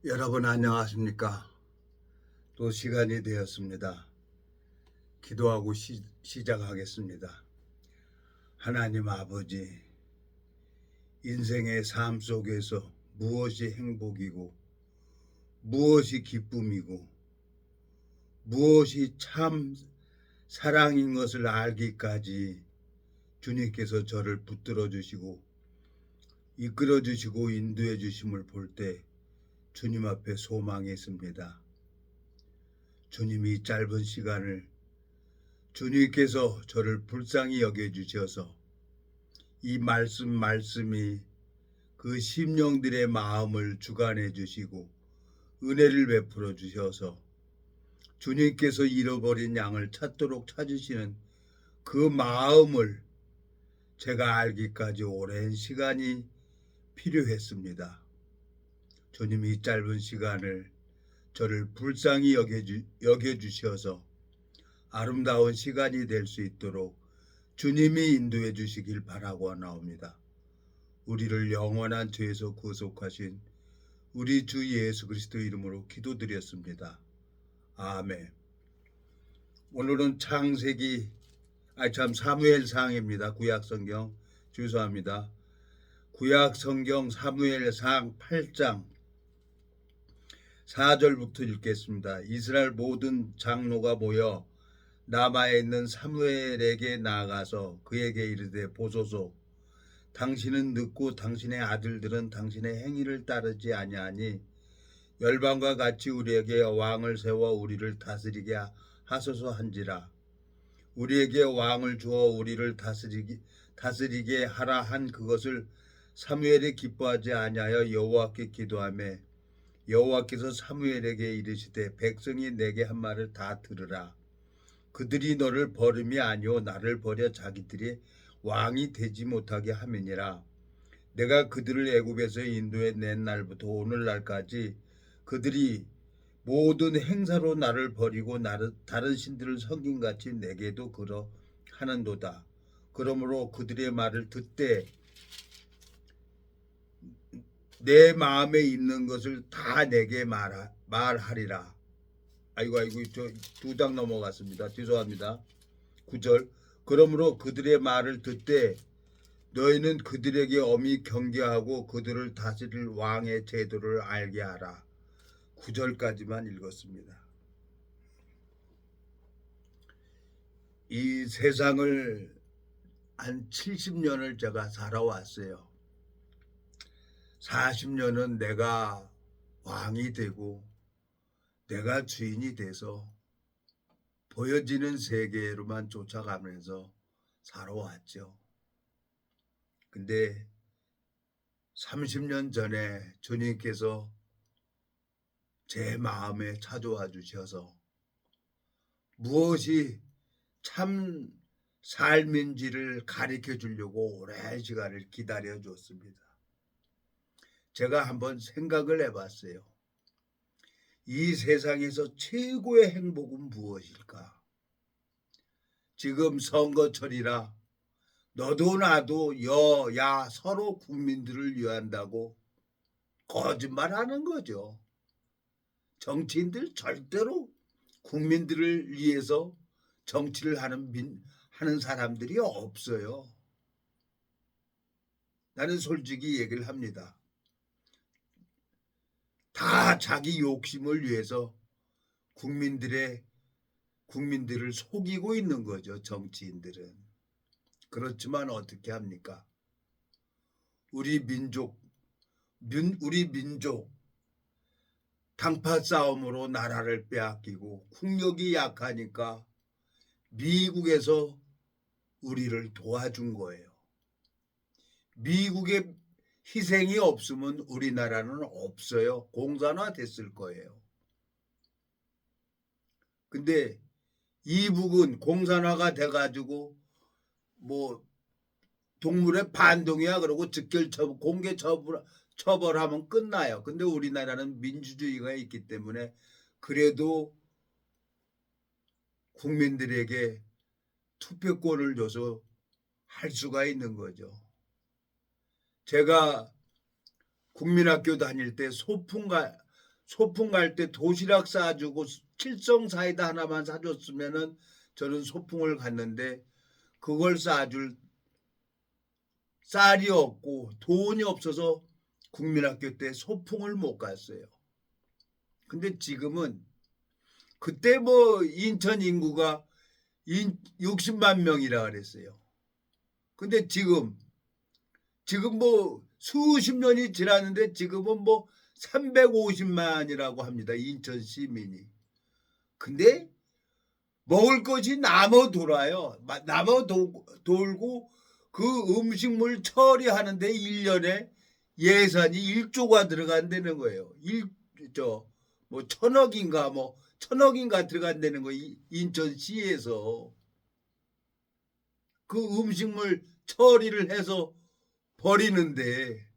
여러분 안녕하십니까? 또 시간이 되었습니다. 기도하고 시작하겠습니다. 하나님 아버지, 인생의 삶 속에서 무엇이 행복이고 무엇이 기쁨이고 무엇이 참 사랑인 것을 알기까지 주님께서 저를 붙들어 주시고 이끌어 주시고 인도해 주심을 볼 때 주님 앞에 소망이 있습니다. 주님이 이 짧은 시간을 주님께서 저를 불쌍히 여겨주셔서 이 말씀이 그 심령들의 마음을 주관해 주시고 은혜를 베풀어 주셔서 주님께서 잃어버린 양을 찾도록 찾으시는 그 마음을 제가 알기까지 오랜 시간이 필요했습니다. 주님이 이 짧은 시간을 저를 불쌍히 여겨주셔서 아름다운 시간이 될 수 있도록 주님이 인도해 주시길 바라고 나옵니다. 우리를 영원한 죄에서 구속하신 우리 주 예수 그리스도 이름으로 기도드렸습니다. 아멘. 오늘은 사무엘상입니다. 구약성경 죄송합니다. 구약성경 사무엘상 8장 4절부터 읽겠습니다. 이스라엘 모든 장로가 모여 라마에 있는 사무엘에게 나아가서 그에게 이르되 보소서 당신은 늙고 당신의 아들들은 당신의 행위를 따르지 아니하니 열방과 같이 우리에게 왕을 세워 우리를 다스리게 하소서 한지라. 우리에게 왕을 주어 우리를 다스리게 하라 한 그것을 사무엘이 기뻐하지 아니하여 여호와께 기도하며 여호와께서 사무엘에게 이르시되 백성이 내게 한 말을 다 들으라. 그들이 너를 버림이 아니오 나를 버려 자기들이 왕이 되지 못하게 함이니라. 내가 그들을 애굽에서 인도해 낸 날부터 오늘날까지 그들이 모든 행사로 나를 버리고 다른 신들을 섬긴같이 내게도 그러하는도다. 그러므로 그들의 말을 듣되 내 마음에 있는 것을 다 내게 말하리라. 아이고 저 두 장 넘어갔습니다. 죄송합니다. 9절. 그러므로 그들의 말을 듣되 너희는 그들에게 엄히 경계하고 그들을 다스릴 왕의 제도를 알게 하라. 9절까지만 읽었습니다. 이 세상을 한 70년을 제가 살아왔어요. 40년은 내가 왕이 되고 내가 주인이 돼서 보여지는 세계로만 쫓아가면서 살아왔죠. 근데 30년 전에 주님께서 제 마음에 찾아와 주셔서 무엇이 참 삶인지를 가르쳐 주려고 오랜 시간을 기다려 줬습니다. 제가 한번 생각을 해봤어요. 이 세상에서 최고의 행복은 무엇일까? 지금 선거철이라 너도 나도 여야 서로 국민들을 위한다고 거짓말하는 거죠. 정치인들 절대로 국민들을 위해서 정치를 하는 사람들이 없어요. 나는 솔직히 얘기를 합니다. 다 자기 욕심을 위해서 국민들을 속이고 있는 거죠. 정치인들은. 그렇지만 어떻게 합니까? 우리 민족 당파 싸움으로 나라를 빼앗기고 국력이 약하니까 미국에서 우리를 도와준 거예요. 미국의 희생이 없으면 우리나라는 없어요. 공산화 됐을 거예요. 근데 이북은 공산화가 돼가지고 뭐 동물의 반동이야 그러고 공개 처벌하면 끝나요. 근데 우리나라는 민주주의가 있기 때문에 그래도 국민들에게 투표권을 줘서 할 수가 있는 거죠. 제가 국민학교 다닐 때 소풍 갈 때 도시락 싸주고 칠성 사이다 하나만 사줬으면은 저는 소풍을 갔는데 그걸 싸줄 쌀이 없고 돈이 없어서 국민학교 때 소풍을 못 갔어요. 근데 지금은 그때 뭐 인천 인구가 60만 명이라 그랬어요. 근데 지금 뭐 수십 년이 지났는데 지금은 뭐 350만이라고 합니다. 인천 시민이. 근데 먹을 것이 남아 돌아요. 돌고 그 음식물 처리하는데 1년에 예산이 1조가 들어간다는 거예요. 뭐 천억인가 들어간다는 거 인천시에서 그 음식물 처리를 해서 버리는데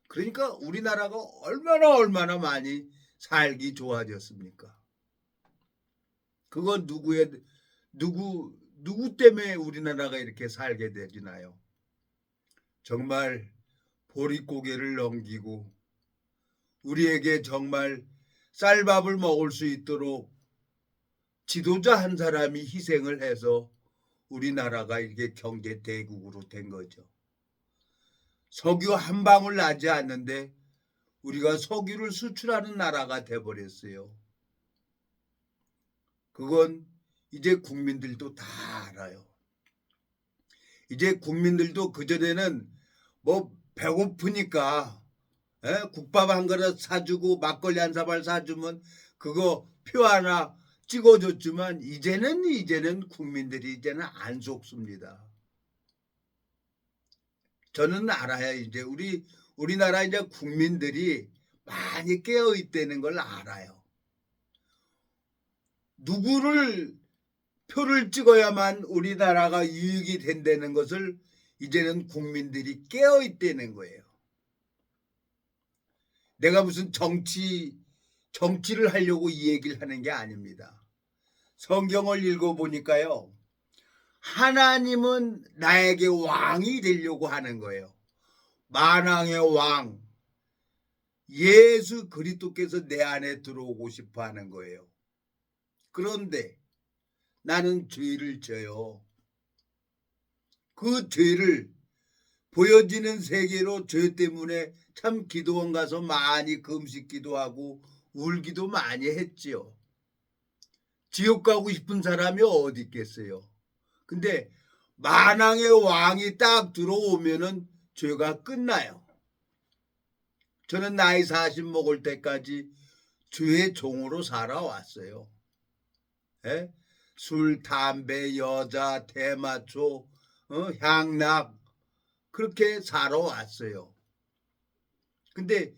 그러니까 우리나라가 얼마나 많이 살기 좋아졌습니까? 그건 누구 때문에 우리나라가 이렇게 살게 되나요? 정말 보릿고개를 넘기고 우리에게 정말 쌀밥을 먹을 수 있도록 지도자 한 사람이 희생을 해서 우리나라가 이렇게 경제 대국으로 된 거죠. 석유 한 방울 나지 않는데 우리가 석유를 수출하는 나라가 돼버렸어요. 그건 이제 국민들도 다 알아요. 이제 국민들도 그전에는 뭐 배고프니까 국밥 한 그릇 사주고 막걸리 한 사발 사주면 그거 표 하나 찍어줬지만 이제는 국민들이 이제는 안 속습니다. 저는 알아요. 이제 우리나라 이제 국민들이 많이 깨어 있다는 걸 알아요. 누구를 표를 찍어야만 우리나라가 유익이 된다는 것을 이제는 국민들이 깨어 있다는 거예요. 내가 무슨 정치를 하려고 이 얘기를 하는 게 아닙니다. 성경을 읽어보니까요. 하나님은 나에게 왕이 되려고 하는 거예요. 만왕의 왕 예수 그리스도께서 내 안에 들어오고 싶어 하는 거예요. 그런데 나는 죄를 져요. 그 죄를 보여지는 세계로 죄 때문에 참 기도원 가서 많이 금식 기도하고 울기도 많이 했지요. 지옥 가고 싶은 사람이 어디 있겠어요. 근데 만왕의 왕이 딱 들어오면은 죄가 끝나요. 저는 나이 40 먹을 때까지 죄의 종으로 살아왔어요. 술, 담배, 여자, 대마초, 향락 그렇게 살아왔어요. 근데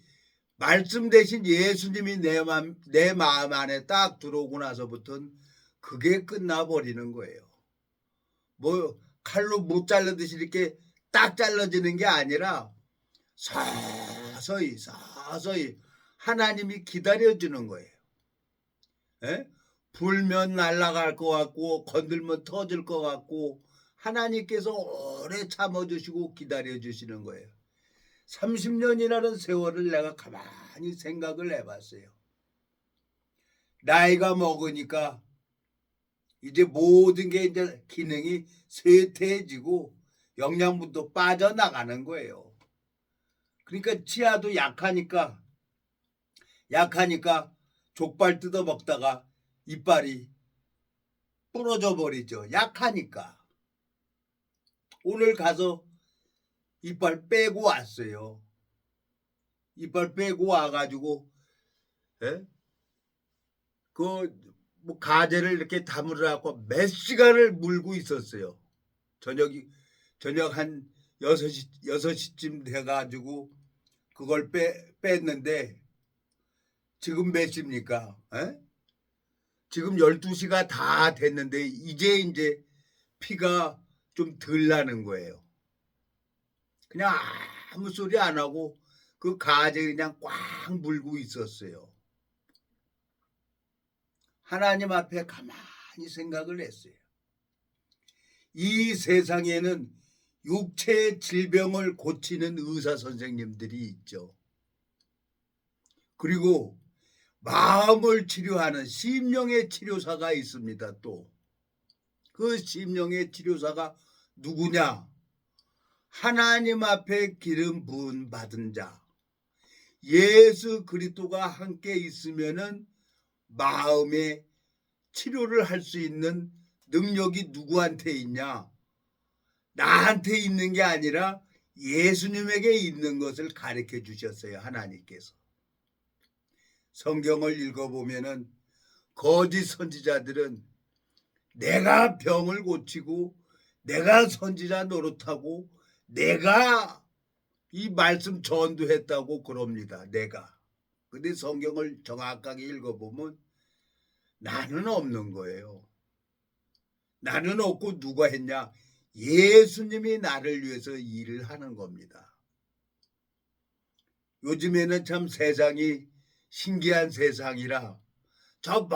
말씀 대신 예수님이 내 마음 안에 딱 들어오고 나서부터는 그게 끝나버리는 거예요. 뭐 칼로 못 잘라듯이 이렇게 딱 잘라지는 게 아니라 서서히 하나님이 기다려주는 거예요. 불면 날아갈 것 같고 건들면 터질 것 같고 하나님께서 오래 참아주시고 기다려주시는 거예요. 30년이라는 세월을 내가 가만히 생각을 해봤어요. 나이가 먹으니까 이제 모든 게 이제 기능이 쇠퇴해지고 영양분도 빠져나가는 거예요. 그러니까 치아도 약하니까 족발 뜯어 먹다가 이빨이 부러져 버리죠. 약하니까. 오늘 가서 이빨 빼고 왔어요. 이빨 빼고 와가지고 뭐 가재를 이렇게 다물어갖고 몇 시간을 물고 있었어요. 저녁 한 6시쯤 돼가지고 그걸 뺐는데 지금 몇 시입니까? 지금 12시가 다 됐는데 이제 피가 좀 덜 나는 거예요. 그냥 아무 소리 안 하고 그 가재 그냥 꽉 물고 있었어요. 하나님 앞에 가만히 생각을 했어요. 이 세상에는 육체의 질병을 고치는 의사 선생님들이 있죠. 그리고 마음을 치료하는 심령의 치료사가 있습니다. 또 그 심령의 치료사가 누구냐? 하나님 앞에 기름 부음 받은 자, 예수 그리스도가 함께 있으면은 마음의 치료를 할 수 있는 능력이 누구한테 있냐? 나한테 있는 게 아니라 예수님에게 있는 것을 가르쳐 주셨어요. 하나님께서. 성경을 읽어보면은 거짓 선지자들은 내가 병을 고치고 내가 선지자 노릇하고 내가 이 말씀 전도했다고 그럽니다. 내가. 근데 성경을 정확하게 읽어보면 나는 없는 거예요. 나는 없고 누가 했냐? 예수님이 나를 위해서 일을 하는 겁니다. 요즘에는 참 세상이 신기한 세상이라 저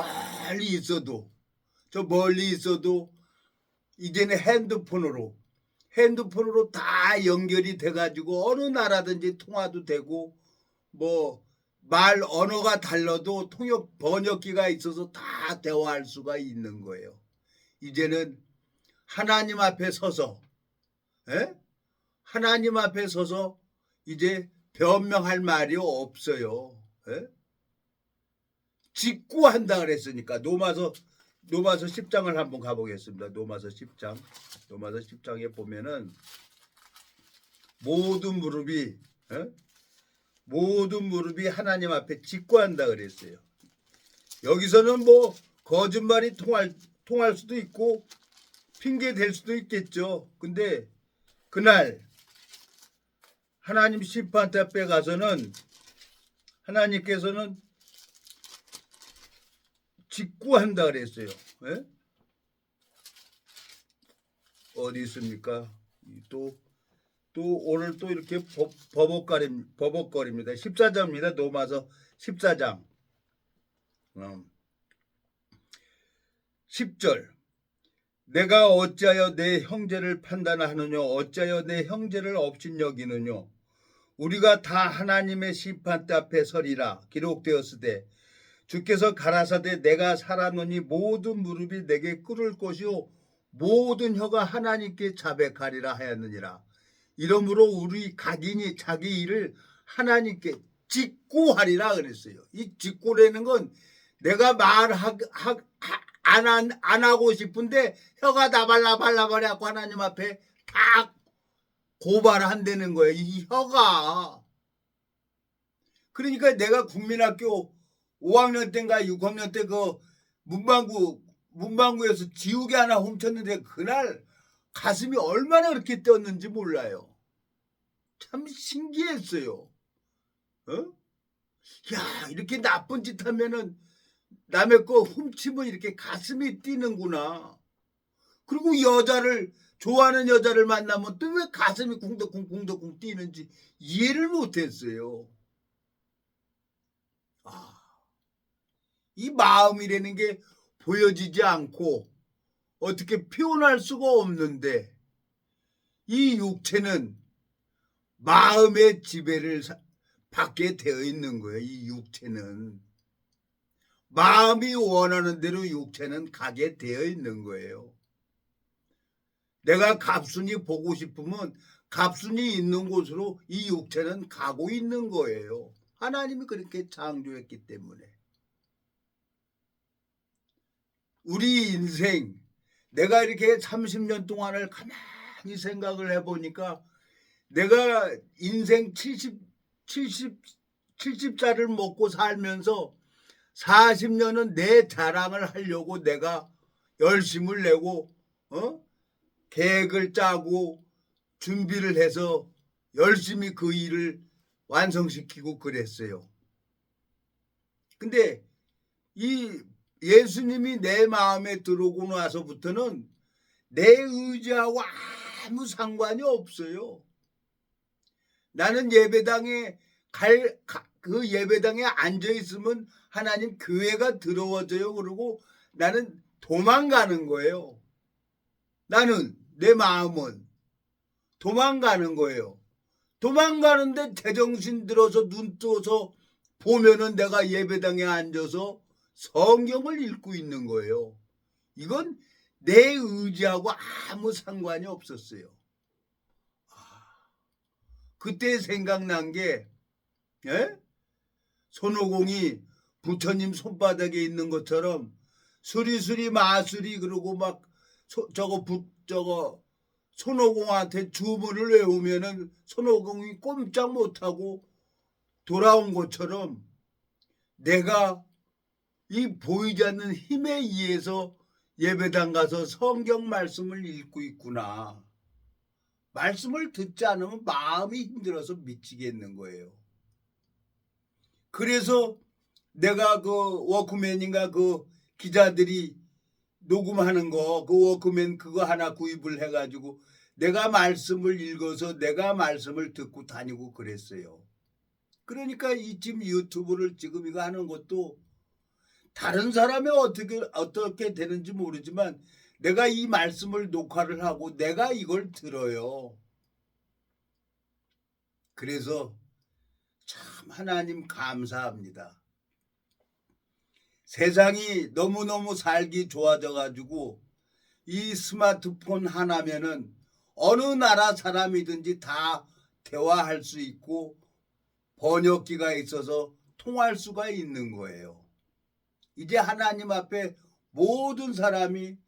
멀리 있어도 이제는 핸드폰으로 다 연결이 돼가지고 어느 나라든지 통화도 되고 뭐 말 언어가 달라도 통역 번역기가 있어서 다 대화할 수가 있는 거예요. 이제는 하나님 앞에 서서 하나님 앞에 서서 이제 변명할 말이 없어요. 직구한다 그랬으니까 노마서 10장을 한번 가보겠습니다. 노마서 10장에 보면은 모든 무릎이 하나님 앞에 직구한다 그랬어요. 여기서는 뭐 거짓말이 통할 수도 있고 핑계 댈 수도 있겠죠. 근데 그날 하나님 심판 앞에 가서는 하나님께서는 직구한다 그랬어요. 어디 있습니까? 또 오늘 또 이렇게 버벅거립니다. 14장입니다. 노마서 14장 10절 내가 어찌하여 내 형제를 판단하느냐 어찌하여 내 형제를 업신여기느냐 우리가 다 하나님의 심판대 앞에 서리라 기록되었으되 주께서 가라사대 내가 살았노니 모든 무릎이 내게 꿇을 것이요 모든 혀가 하나님께 자백하리라 하였느니라. 이러므로 우리 각인이 자기 일을 하나님께 직구하리라 그랬어요. 이 직구라는 건 내가 안 하고 싶은데 혀가 다 발라버려갖고 하나님 앞에 다 고발한다는 거예요. 이 혀가. 그러니까 내가 국민학교 5학년 때인가 6학년 때 그 문방구에서 지우개 하나 훔쳤는데 그날 가슴이 얼마나 그렇게 뛰었는지 몰라요. 참 신기했어요. 야, 이렇게 나쁜 짓 하면은 남의 거 훔치면 이렇게 가슴이 뛰는구나. 그리고 좋아하는 여자를 만나면 또 왜 가슴이 쿵덕쿵 뛰는지 이해를 못했어요. 이 마음이라는 게 보여지지 않고 어떻게 표현할 수가 없는데 이 육체는 마음의 지배를 받게 되어 있는 거예요. 이 육체는 마음이 원하는 대로 육체는 가게 되어 있는 거예요. 내가 갑순이 보고 싶으면 갑순이 있는 곳으로 이 육체는 가고 있는 거예요. 하나님이 그렇게 창조했기 때문에. 우리 인생 내가 이렇게 30년 동안을 가만히 생각을 해보니까 내가 인생 70살을 먹고 살면서 40년은 내 자랑을 하려고 내가 열심을 내고 계획을 짜고 준비를 해서 열심히 그 일을 완성시키고 그랬어요. 근데 이 예수님이 내 마음에 들어오고 나서부터는 내 의지하고 아무 상관이 없어요. 나는 예배당에 그 예배당에 앉아 있으면 하나님 교회가 더러워져요. 그러고 나는 도망가는 거예요. 나는 내 마음은 도망가는 거예요. 도망가는데 제정신 들어서 눈 떠서 보면은 내가 예배당에 앉아서 성경을 읽고 있는 거예요. 이건 내 의지하고 아무 상관이 없었어요. 그때 생각난 게, 예? 손오공이 부처님 손바닥에 있는 것처럼 수리수리 마수리 그러고 막 저거 손오공한테 주문을 외우면은 손오공이 꼼짝 못하고 돌아온 것처럼 내가 이 보이지 않는 힘에 의해서 예배당 가서 성경 말씀을 읽고 있구나. 말씀을 듣지 않으면 마음이 힘들어서 미치겠는 거예요. 그래서 내가 그 워크맨인가 그 기자들이 녹음하는 거, 그 워크맨 그거 하나 구입을 해가지고 내가 말씀을 읽어서 내가 말씀을 듣고 다니고 그랬어요. 그러니까 이 지금 유튜브를 지금 이거 하는 것도 다른 사람이 어떻게 되는지 모르지만 내가 이 말씀을 녹화를 하고 내가 이걸 들어요. 그래서 참 하나님 감사합니다. 세상이 너무너무 살기 좋아져 가지고 이 스마트폰 하나면은 어느 나라 사람이든지 다 대화할 수 있고 번역기가 있어서 통할 수가 있는 거예요. 이제 하나님 앞에 모든 사람이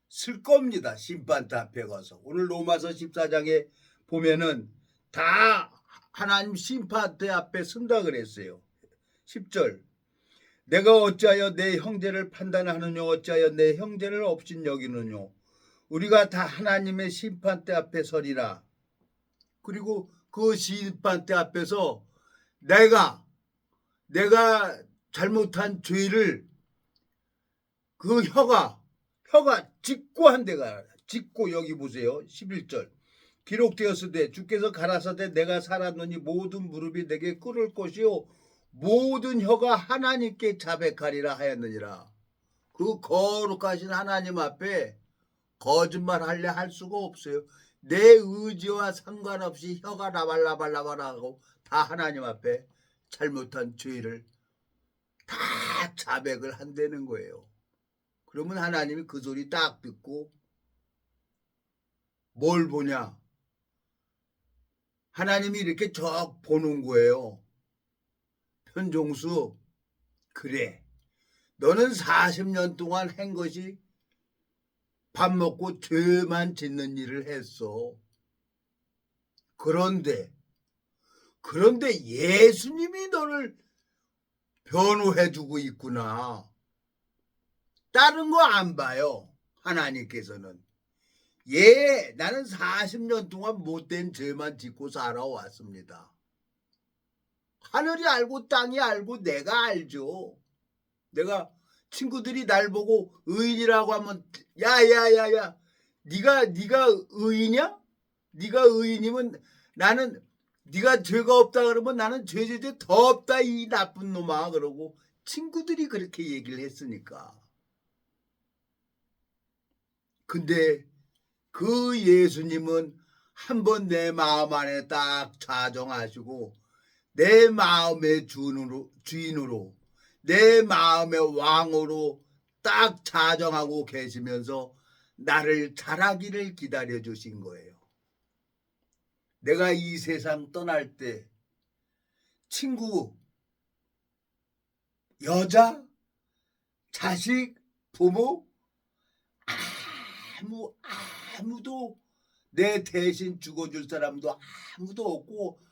쓸 겁니다. 심판대 앞에 가서. 오늘 로마서 14장에 보면은 다 하나님 심판대 앞에 쓴다 그랬어요. 10절. 내가 어찌하여 내 형제를 판단하느냐, 어찌하여 내 형제를 업신 여기느냐. 우리가 다 하나님의 심판대 앞에 서리라. 그리고 그 심판대 앞에서 내가 잘못한 죄를 그 혀가 짓고 한 데가 짓고 여기 보세요. 11절. 기록되었으되 주께서 가라사대 내가 살았노니 모든 무릎이 내게 꿇을 것이요 모든 혀가 하나님께 자백하리라 하였느니라. 그 거룩하신 하나님 앞에 거짓말 하려 할 수가 없어요. 내 의지와 상관없이 혀가 라발라발라발하고 다 하나님 앞에 잘못한 죄를 다 자백을 한다는 거예요. 그러면 하나님이 그 소리 딱 듣고 뭘 보냐? 하나님이 이렇게 적 보는 거예요. 편종수, 그래. 너는 40년 동안 한 것이 밥 먹고 죄만 짓는 일을 했어. 그런데 예수님이 너를 변호해주고 있구나. 다른 거 안 봐요. 하나님께서는. 나는 40년 동안 못된 죄만 짓고 살아왔습니다. 하늘이 알고 땅이 알고 내가 알죠. 내가 친구들이 날 보고 의인이라고 하면 야야야야 네가 의인이야? 네가 의인이면 나는 네가 죄가 없다 그러면 나는 죄 더 없다 이 나쁜 놈아 그러고 친구들이 그렇게 얘기를 했으니까. 근데 그 예수님은 한번 내 마음 안에 딱 자정하시고 내 마음의 주인으로 내 마음의 왕으로 딱 자정하고 계시면서 나를 자라기를 기다려 주신 거예요. 내가 이 세상 떠날 때 친구, 여자, 자식, 부모 아무도 내 대신 죽어줄 사람도 아무도 없고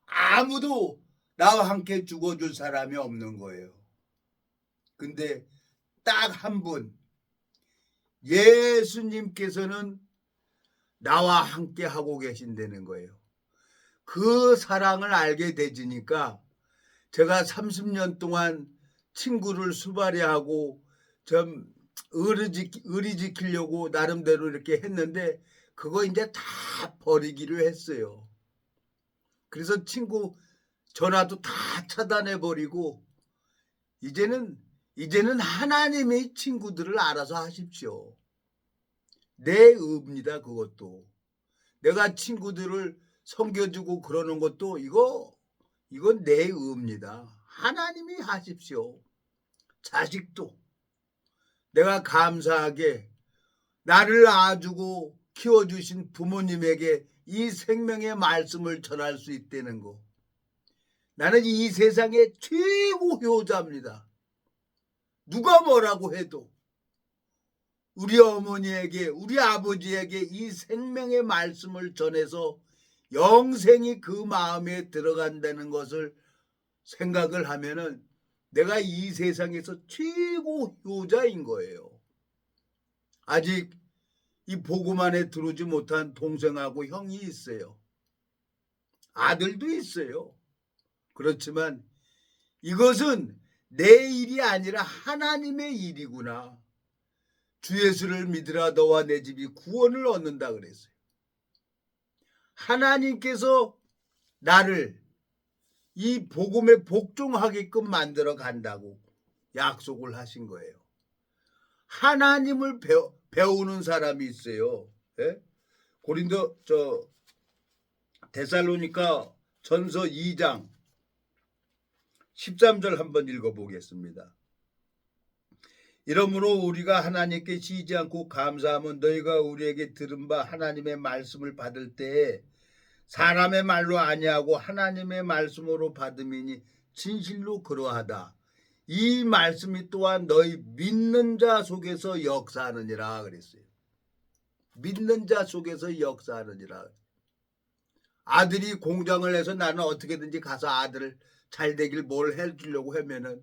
아무도 나와 함께 죽어줄 사람이 없는 거예요. 근데 딱 한 분 예수님께서는 나와 함께 하고 계신다는 거예요. 그 사랑을 알게 되지니까 제가 30년 동안 친구를 수발해하고 좀 의리 지키려고 나름대로 이렇게 했는데 그거 이제 다 버리기로 했어요. 그래서 친구 전화도 다 차단해 버리고 이제는 하나님의 친구들을 알아서 하십시오. 내 의입니다. 그것도 내가 친구들을 섬겨주고 그러는 것도 이거 이건 내 의입니다. 하나님이 하십시오. 자식도 내가 감사하게 나를 낳아주고 키워주신 부모님에게 이 생명의 말씀을 전할 수 있다는 거. 나는 이 세상의 최고 효자입니다. 누가 뭐라고 해도 우리 어머니에게 우리 아버지에게 이 생명의 말씀을 전해서 영생이 그 마음에 들어간다는 것을 생각을 하면은 내가 이 세상에서 최고 효자인 거예요. 아직 이 복음 안에 들어오지 못한 동생하고 형이 있어요. 아들도 있어요. 그렇지만 이것은 내 일이 아니라 하나님의 일이구나. 주 예수를 믿으라 너와 내 집이 구원을 얻는다 그랬어요. 하나님께서 나를 이 복음에 복종하게끔 만들어 간다고 약속을 하신 거예요. 하나님을 배우는 사람이 있어요. 예? 데살로니가 전서 2장 13절 한번 읽어보겠습니다. 이러므로 우리가 하나님께 쉬지 않고 감사하면 너희가 우리에게 들은 바 하나님의 말씀을 받을 때에 사람의 말로 아니하고 하나님의 말씀으로 받음이니 진실로 그러하다. 이 말씀이 또한 너희 믿는 자 속에서 역사하느니라 그랬어요. 믿는 자 속에서 역사하느니라. 아들이 공장을 해서 나는 어떻게든지 가서 아들을 잘 되길 뭘 해주려고 하면은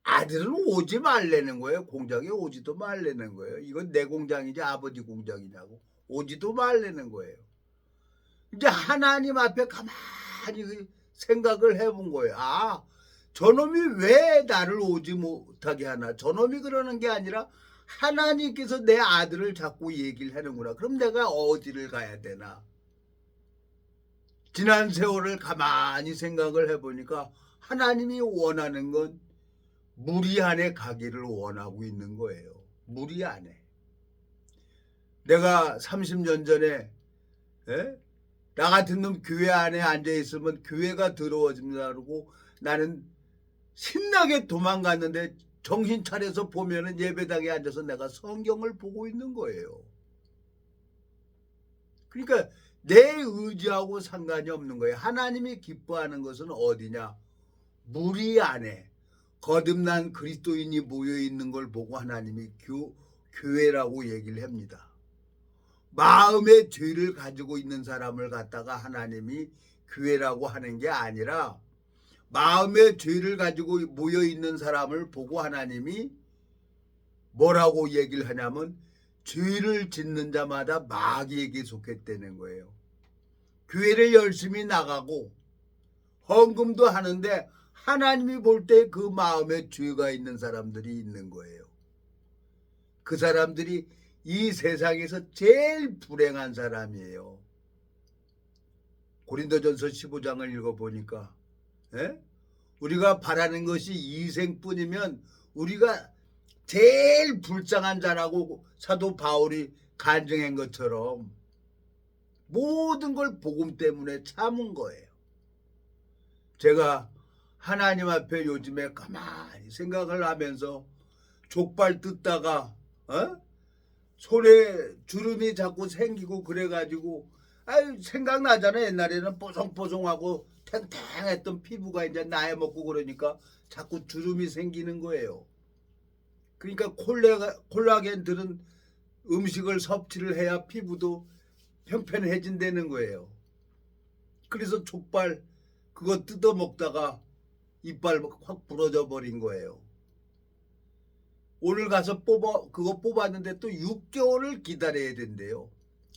아들은 오지 말라는 거예요. 공장에 오지도 말라는 거예요. 이건 내 공장이지 아버지 공장이냐고. 오지도 말라는 거예요. 이제 하나님 앞에 가만히 생각을 해본 거예요. 아, 저놈이 왜 나를 오지 못하게 하나. 저놈이 그러는 게 아니라 하나님께서 내 아들을 자꾸 얘기를 하는구나. 그럼 내가 어디를 가야 되나. 지난 세월을 가만히 생각을 해보니까 하나님이 원하는 건 무리 안에 가기를 원하고 있는 거예요. 무리 안에. 내가 30년 전에 나 같은 놈 교회 안에 앉아있으면 교회가 더러워진다고 나는 신나게 도망갔는데 정신 차려서 보면은 예배당에 앉아서 내가 성경을 보고 있는 거예요. 그러니까 내 의지하고 상관이 없는 거예요. 하나님이 기뻐하는 것은 어디냐? 무리 안에 거듭난 그리스도인이 모여있는 걸 보고 하나님이 교회라고 얘기를 합니다. 마음의 죄를 가지고 있는 사람을 갖다가 하나님이 교회라고 하는 게 아니라 마음의 죄를 가지고 모여있는 사람을 보고 하나님이 뭐라고 얘기를 하냐면 죄를 짓는 자마다 마귀에게 속했다는 거예요. 교회를 열심히 나가고 헌금도 하는데 하나님이 볼 때 그 마음에 죄가 있는 사람들이 있는 거예요. 그 사람들이 이 세상에서 제일 불행한 사람이에요. 고린도전서 15장을 읽어보니까 우리가 바라는 것이 이생뿐이면 우리가 제일 불쌍한 자라고 사도 바울이 간증한 것처럼 모든 걸 복음 때문에 참은 거예요. 제가 하나님 앞에 요즘에 가만히 생각을 하면서 족발 뜯다가 손에 주름이 자꾸 생기고 그래가지고 생각나잖아요. 옛날에는 뽀송뽀송하고 탱탱했던 피부가 이제 나이 먹고 그러니까 자꾸 주름이 생기는 거예요. 그러니까 콜라겐들은 음식을 섭취를 해야 피부도 평평해진다는 거예요. 그래서 족발 그거 뜯어 먹다가 이빨 확 부러져 버린 거예요. 오늘 가서 그거 뽑았는데 또 6개월을 기다려야 된대요.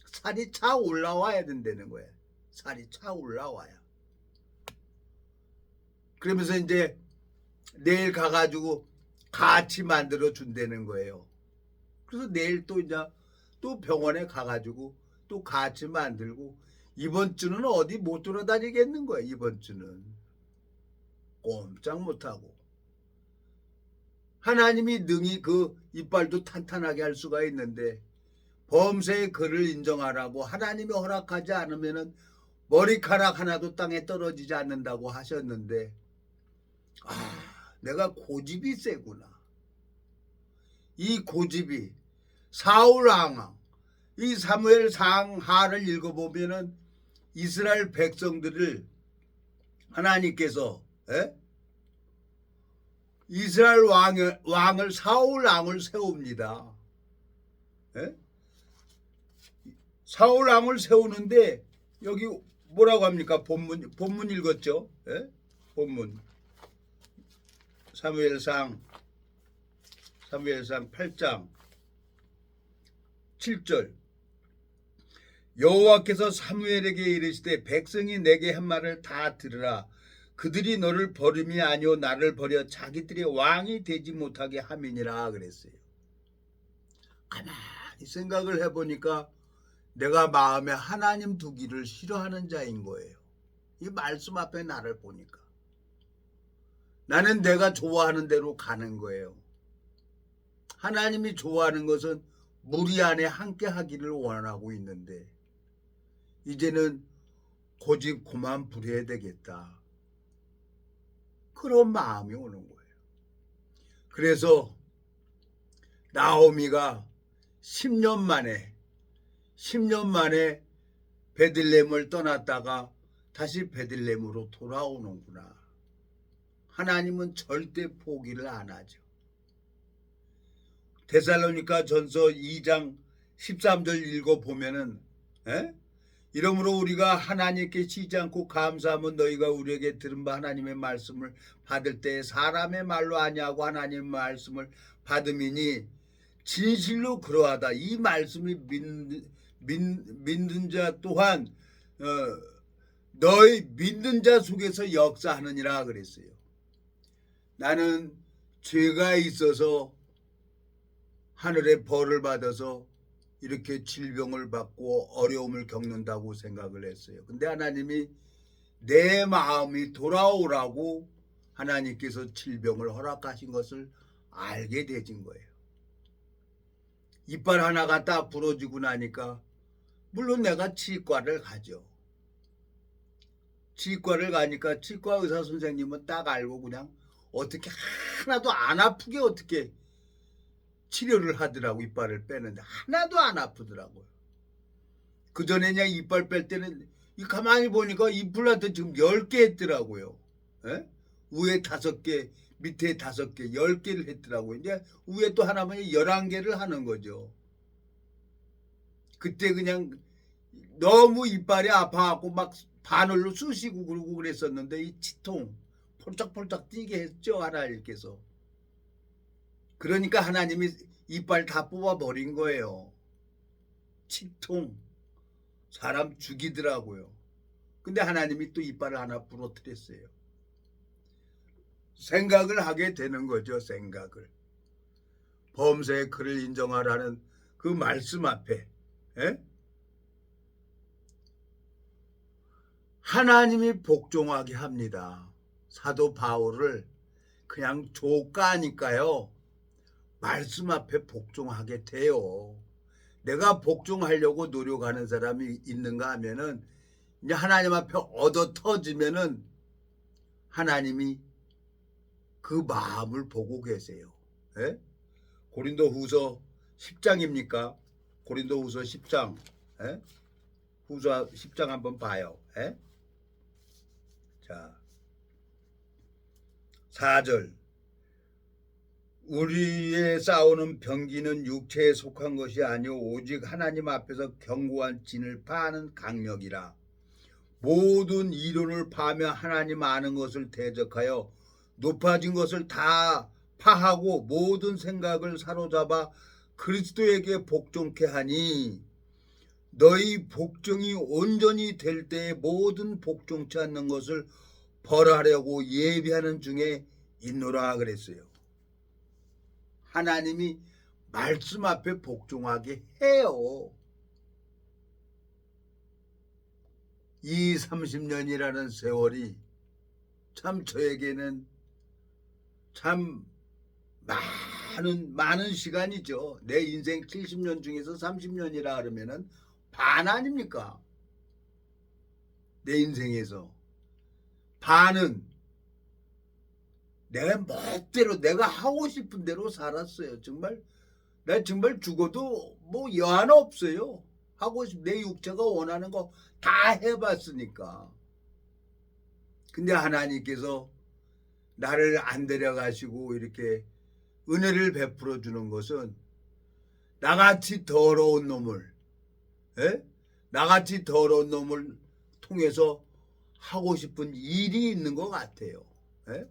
살이 차 올라와야 된다는 거예요. 살이 차 올라와야. 그러면서 이제 내일 가가지고 같이 만들어 준다는 거예요. 그래서 내일 또 이제 또 병원에 가가지고 또 같이 만들고 이번 주는 어디 못 돌아다니겠는 거예요. 이번 주는 꼼짝 못하고 하나님이 능히 그 이빨도 탄탄하게 할 수가 있는데 범죄의 그를 인정하라고 하나님이 허락하지 않으면은 머리카락 하나도 땅에 떨어지지 않는다고 하셨는데 내가 고집이 세구나. 이 고집이 사울 왕, 이 사무엘 상하를 읽어보면은 이스라엘 백성들을 하나님께서 이스라엘 왕을 사울 왕을 세웁니다. 사울 왕을 세우는데 여기 뭐라고 합니까? 본문 읽었죠? 본문 사무엘상 8장 7절 여호와께서 사무엘에게 이르시되 백성이 내게 한 말을 다 들으라. 그들이 너를 버림이 아니오 나를 버려 자기들이 왕이 되지 못하게 함이니라 그랬어요. 가만히 생각을 해보니까 내가 마음에 하나님 두기를 싫어하는 자인 거예요. 이 말씀 앞에 나를 보니까 나는 내가 좋아하는 대로 가는 거예요. 하나님이 좋아하는 것은 무리 안에 함께 하기를 원하고 있는데 이제는 고집 그만 부려야 되겠다. 그런 마음이 오는 거예요. 그래서 나오미가 10년 만에 베들레헴을 떠났다가 다시 베들레헴으로 돌아오는구나. 하나님은 절대 포기를 안 하죠. 데살로니가 전서 2장 13절 읽어보면은 이러므로 우리가 하나님께 쉬지 않고 감사하면 너희가 우리에게 들은 바 하나님의 말씀을 받을 때 사람의 말로 아니하고 하나님의 말씀을 받음이니 진실로 그러하다. 이 말씀이 믿는 자 또한 너희 믿는 자 속에서 역사하느니라 그랬어요. 나는 죄가 있어서 하늘의 벌을 받아서 이렇게 질병을 받고 어려움을 겪는다고 생각을 했어요. 근데 하나님이 내 마음이 돌아오라고 하나님께서 질병을 허락하신 것을 알게 되진 거예요. 이빨 하나가 딱 부러지고 나니까 물론 내가 치과를 가죠. 치과를 가니까 치과 의사 선생님은 딱 알고 그냥 어떻게 하나도 안 아프게 어떻게 치료를 하더라고. 이빨을 빼는데 하나도 안 아프더라고요. 그전에 그냥 이빨 뺄 때는 가만히 보니까 임플란트 지금 10개 했더라고요. 위에 5개 밑에 5개 10개를 했더라고요. 이제 위에 또 하나면 11개를 하는 거죠. 그때 그냥 너무 이빨이 아파갖고 막 바늘로 쑤시고 그러고 그랬었는데 이 치통 폴짝폴짝 뛰게 했죠. 하나님께서. 그러니까 하나님이 이빨 다 뽑아버린 거예요. 치통 사람 죽이더라고요. 근데 하나님이 또 이빨을 하나 부러뜨렸어요. 생각을 하게 되는 거죠. 생각을. 범사의 그를 인정하라는 그 말씀 앞에 하나님이 복종하게 합니다. 사도 바울을 그냥 조카니까요. 말씀 앞에 복종하게 돼요. 내가 복종하려고 노력하는 사람이 있는가 하면은 이제 하나님 앞에 얻어 터지면은 하나님이 그 마음을 보고 계세요. 고린도후서 10장입니까? 고린도후서 10장. 후서 10장 한번 봐요. 자, 4절. 우리의 싸우는 병기는 육체에 속한 것이 아니오 오직 하나님 앞에서 견고한 진을 파하는 강력이라. 모든 이론을 파하며 하나님 아는 것을 대적하여 높아진 것을 다 파하고 모든 생각을 사로잡아 그리스도에게 복종케 하니 너희 복종이 온전히 될 때에 모든 복종치 않는 것을 벌하려고 예비하는 중에 있노라 그랬어요. 하나님이 말씀 앞에 복종하게 해요. 이 30년이라는 세월이 참 저에게는 참 많은 시간이죠. 내 인생 70년 중에서 30년이라 그러면은 반 아닙니까? 내 인생에서 반은 내 멋대로 내가 하고 싶은 대로 살았어요. 정말 나 정말 죽어도 뭐 여한 없어요. 하고 내 육체가 원하는 거 다 해봤으니까. 근데 하나님께서 나를 안 데려가시고 이렇게 은혜를 베풀어 주는 것은 나같이 더러운 놈을, 에? 나같이 더러운 놈을 통해서 하고 싶은 일이 있는 것 같아요. 에?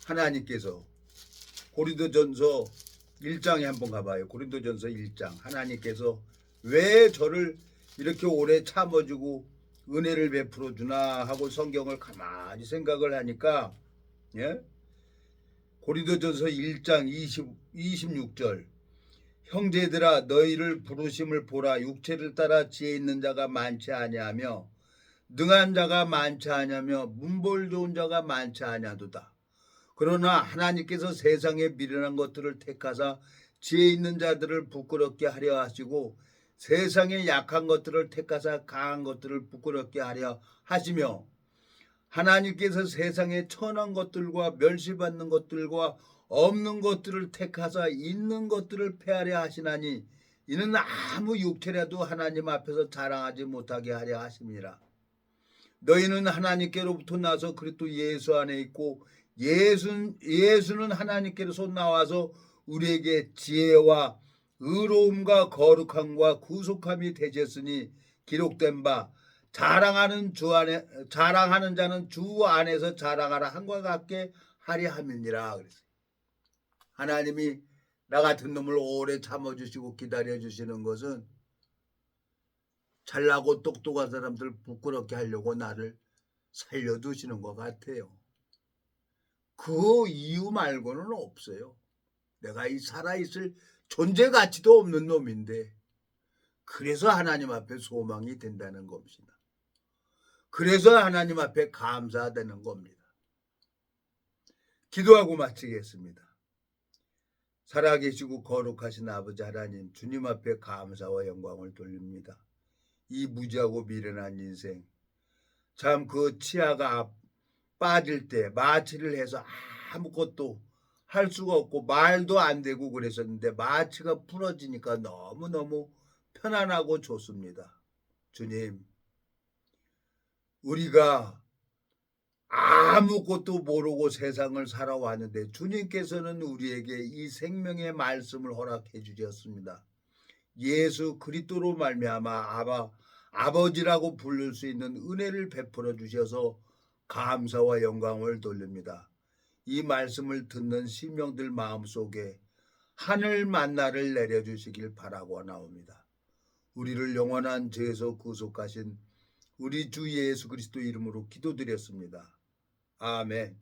하나님께서 고린도전서 1장에 한번 가봐요. 고린도전서 1장. 하나님께서 왜 저를 이렇게 오래 참아주고 은혜를 베풀어 주나 하고 성경을 가만히 생각을 하니까, 예? 고린도전서 1장 26절. 형제들아 너희를 부르심을 보라. 육체를 따라 지혜 있는 자가 많지 아니하며 능한 자가 많지 아니하며 문벌 좋은 자가 많지 아니하도다. 그러나 하나님께서 세상에 미련한 것들을 택하사 지혜 있는 자들을 부끄럽게 하려 하시고 세상에 약한 것들을 택하사 강한 것들을 부끄럽게 하려 하시며 하나님께서 세상에 천한 것들과 멸시받는 것들과 없는 것들을 택하사 있는 것들을 폐하려 하시나니 이는 아무 육체라도 하나님 앞에서 자랑하지 못하게 하려 하심이라. 너희는 하나님께로부터 나서 그리스도 예수 안에 있고 예수는 하나님께로서 나와서 우리에게 지혜와 의로움과 거룩함과 구속함이 되셨으니 기록된 바 자랑하는 자는 주 안에서 자랑하라 한과 같게 하려 함이니라. 그랬어요. 하나님이 나 같은 놈을 오래 참아주시고 기다려주시는 것은 잘나고 똑똑한 사람들 부끄럽게 하려고 나를 살려두시는 것 같아요. 그 이유 말고는 없어요. 내가 이 살아있을 존재 가치도 없는 놈인데 그래서 하나님 앞에 소망이 된다는 겁니다. 그래서 하나님 앞에 감사되는 겁니다. 기도하고 마치겠습니다. 살아계시고 거룩하신 아버지 하나님, 주님 앞에 감사와 영광을 돌립니다. 이 무지하고 미련한 인생, 참 그 치아가 빠질 때 마취를 해서 아무것도 할 수가 없고 말도 안 되고 그랬었는데 마취가 풀어지니까 너무너무 편안하고 좋습니다. 주님, 우리가 아무것도 모르고 세상을 살아왔는데 주님께서는 우리에게 이 생명의 말씀을 허락해 주셨습니다. 예수 그리스도로 말미암아 아버지라고 부를 수 있는 은혜를 베풀어 주셔서 감사와 영광을 돌립니다. 이 말씀을 듣는 심령들 마음속에 하늘 만나를 내려주시길 바라고 나옵니다. 우리를 영원한 죄에서 구속하신 우리 주 예수 그리스도 이름으로 기도드렸습니다. 아멘.